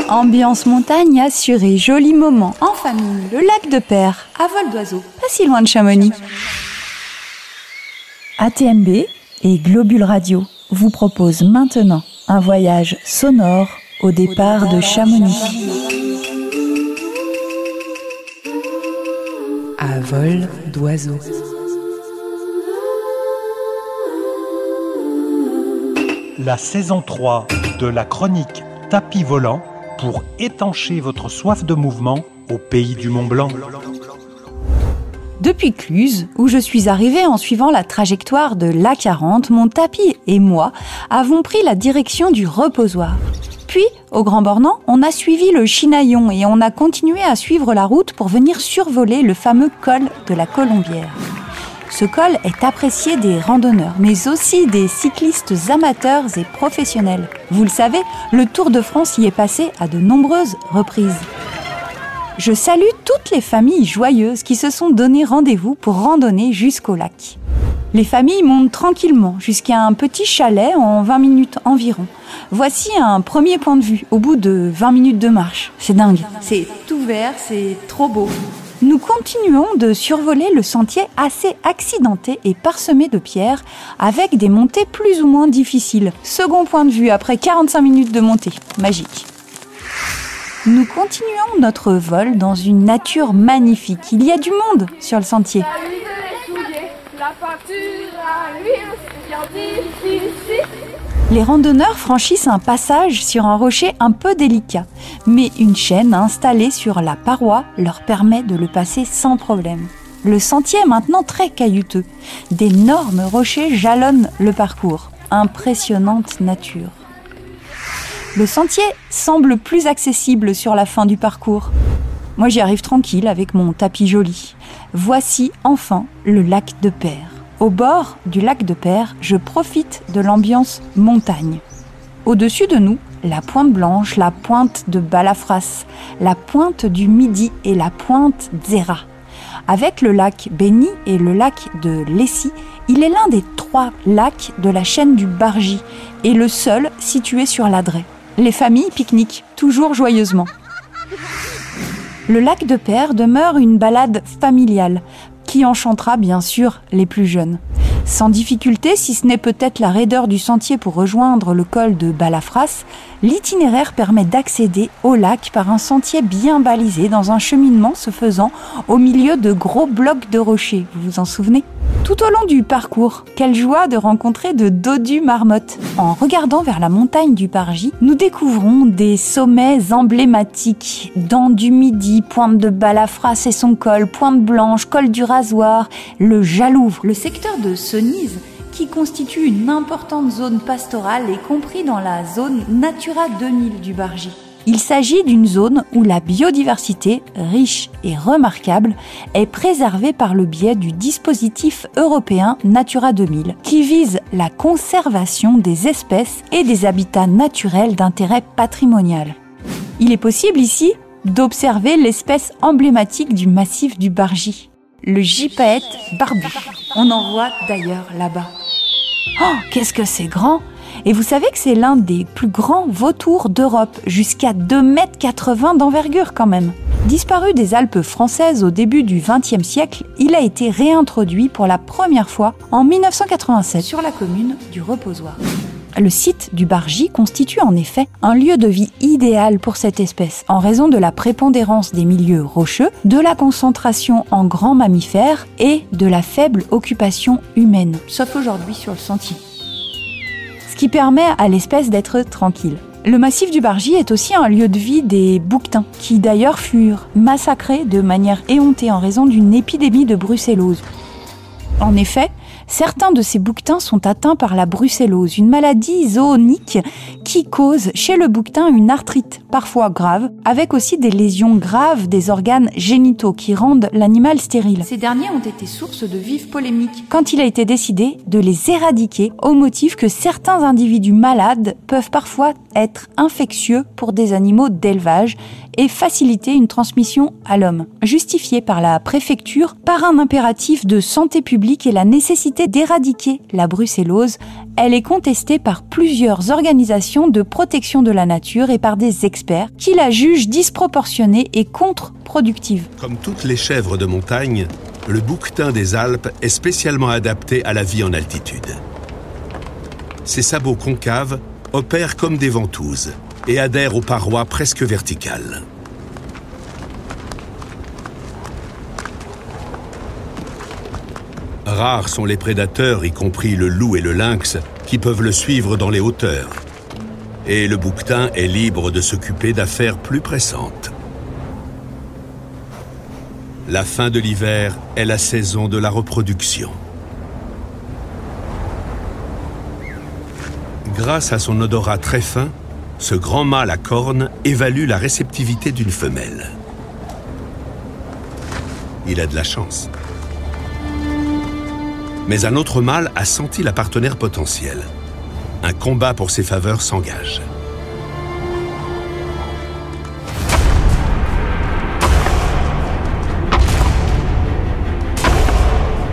Ambiance montagne assurée, joli moment, en famille, le lac de Peyre, à vol d'oiseau, pas si loin de Chamonix. ATMB et Globule Radio vous proposent maintenant un voyage sonore au départ de Chamonix. À vol d'oiseau. La saison 3 de la chronique Tapis volant pour étancher votre soif de mouvement au pays du Mont Blanc. Depuis Cluses, où je suis arrivée en suivant la trajectoire de l'A40, mon tapis et moi avons pris la direction du reposoir. Puis, au Grand Bornand, on a suivi le Chinaillon et on a continué à suivre la route pour venir survoler le fameux col de la Colombière. Ce col est apprécié des randonneurs, mais aussi des cyclistes amateurs et professionnels. Vous le savez, le Tour de France y est passé à de nombreuses reprises. Je salue toutes les familles joyeuses qui se sont donné rendez-vous pour randonner jusqu'au lac. Les familles montent tranquillement jusqu'à un petit chalet en 20 minutes environ. Voici un premier point de vue au bout de 20 minutes de marche. C'est dingue. C'est tout vert, c'est trop beau. Nous continuons de survoler le sentier assez accidenté et parsemé de pierres avec des montées plus ou moins difficiles. Second point de vue après 45 minutes de montée. Magique. Nous continuons notre vol dans une nature magnifique. Il y a du monde sur le sentier. Les randonneurs franchissent un passage sur un rocher un peu délicat, mais une chaîne installée sur la paroi leur permet de le passer sans problème. Le sentier est maintenant très caillouteux. D'énormes rochers jalonnent le parcours. Impressionnante nature. Le sentier semble plus accessible sur la fin du parcours. Moi, j'y arrive tranquille avec mon tapis joli. Voici enfin le lac de Peyre. Au bord du lac de Peyre, je profite de l'ambiance montagne. Au-dessus de nous, la pointe blanche, la pointe de Balafras, la pointe du Midi et la pointe d'Héra. Avec le lac Béni et le lac de Lessy, il est l'un des 3 lacs de la chaîne du Bargy et le seul situé sur l'Adret. Les familles pique-niquent toujours joyeusement. Le lac de Peyre demeure une balade familiale qui enchantera bien sûr les plus jeunes. Sans difficulté, si ce n'est peut-être la raideur du sentier pour rejoindre le col de Balafras, l'itinéraire permet d'accéder au lac par un sentier bien balisé dans un cheminement se faisant au milieu de gros blocs de rochers. Vous vous en souvenez ? Tout au long du parcours, quelle joie de rencontrer de dodus marmottes. En regardant vers la montagne du Bargy, nous découvrons des sommets emblématiques. Dents du Midi, pointe de Balafras et son col, pointe blanche, col du Rasoir, le Jalouvre, le secteur de Sonise, qui constitue une importante zone pastorale et compris dans la zone Natura 2000 du Bargy. Il s'agit d'une zone où la biodiversité, riche et remarquable, est préservée par le biais du dispositif européen Natura 2000, qui vise la conservation des espèces et des habitats naturels d'intérêt patrimonial. Il est possible ici d'observer l'espèce emblématique du massif du Bargy, le gypaète barbu. On en voit d'ailleurs là-bas. Oh, qu'est-ce que c'est grand! Et vous savez que c'est l'un des plus grands vautours d'Europe, jusqu'à 2,80 m d'envergure quand même. Disparu des Alpes françaises au début du XXe siècle, il a été réintroduit pour la première fois en 1987 sur la commune du Reposoir. Le site du Bargy constitue en effet un lieu de vie idéal pour cette espèce, en raison de la prépondérance des milieux rocheux, de la concentration en grands mammifères et de la faible occupation humaine, sauf aujourd'hui sur le sentier. Ce qui permet à l'espèce d'être tranquille. Le massif du Bargy est aussi un lieu de vie des bouquetins, qui d'ailleurs furent massacrés de manière éhontée en raison d'une épidémie de brucellose. En effet, certains de ces bouquetins sont atteints par la brucellose, une maladie zoonique qui cause chez le bouquetin une arthrite, parfois grave, avec aussi des lésions graves des organes génitaux qui rendent l'animal stérile. Ces derniers ont été source de vives polémiques quand il a été décidé de les éradiquer au motif que certains individus malades peuvent parfois être infectieux pour des animaux d'élevage et faciliter une transmission à l'homme, justifiée par la préfecture par un impératif de santé publique et la nécessité possibilité d'éradiquer la brucellose. Elle est contestée par plusieurs organisations de protection de la nature et par des experts qui la jugent disproportionnée et contre-productive. Comme toutes les chèvres de montagne, le bouquetin des Alpes est spécialement adapté à la vie en altitude. Ses sabots concaves opèrent comme des ventouses et adhèrent aux parois presque verticales. Rares sont les prédateurs, y compris le loup et le lynx, qui peuvent le suivre dans les hauteurs. Et le bouquetin est libre de s'occuper d'affaires plus pressantes. La fin de l'hiver est la saison de la reproduction. Grâce à son odorat très fin, ce grand mâle à cornes évalue la réceptivité d'une femelle. Il a de la chance. Mais un autre mâle a senti la partenaire potentielle. Un combat pour ses faveurs s'engage.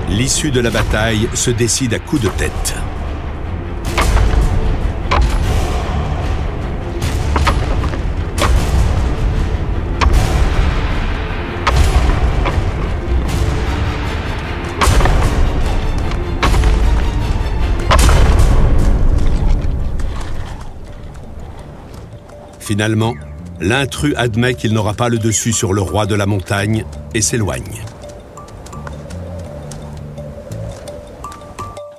L'issue de la bataille se décide à coups de tête. Finalement, l'intrus admet qu'il n'aura pas le dessus sur le roi de la montagne et s'éloigne.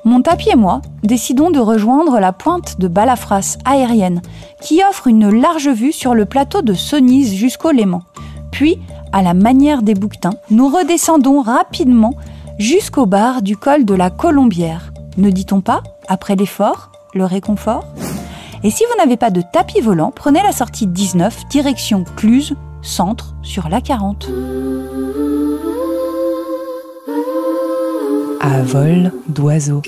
Mon tapis et moi décidons de rejoindre la pointe de Balafras aérienne qui offre une large vue sur le plateau de Sonise jusqu'au Léman. Puis, à la manière des bouquetins, nous redescendons rapidement jusqu'au bar du col de la Colombière. Ne dit-on pas, après l'effort, le réconfort ? Et si vous n'avez pas de tapis volant, prenez la sortie 19, direction Cluse, centre, sur l'A40. À vol d'oiseau.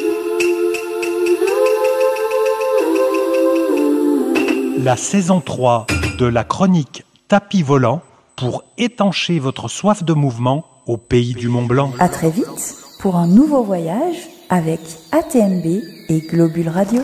La saison 3 de la chronique Tapis volant pour étancher votre soif de mouvement au pays du Mont Blanc. À très vite pour un nouveau voyage avec ATMB et Globule Radio.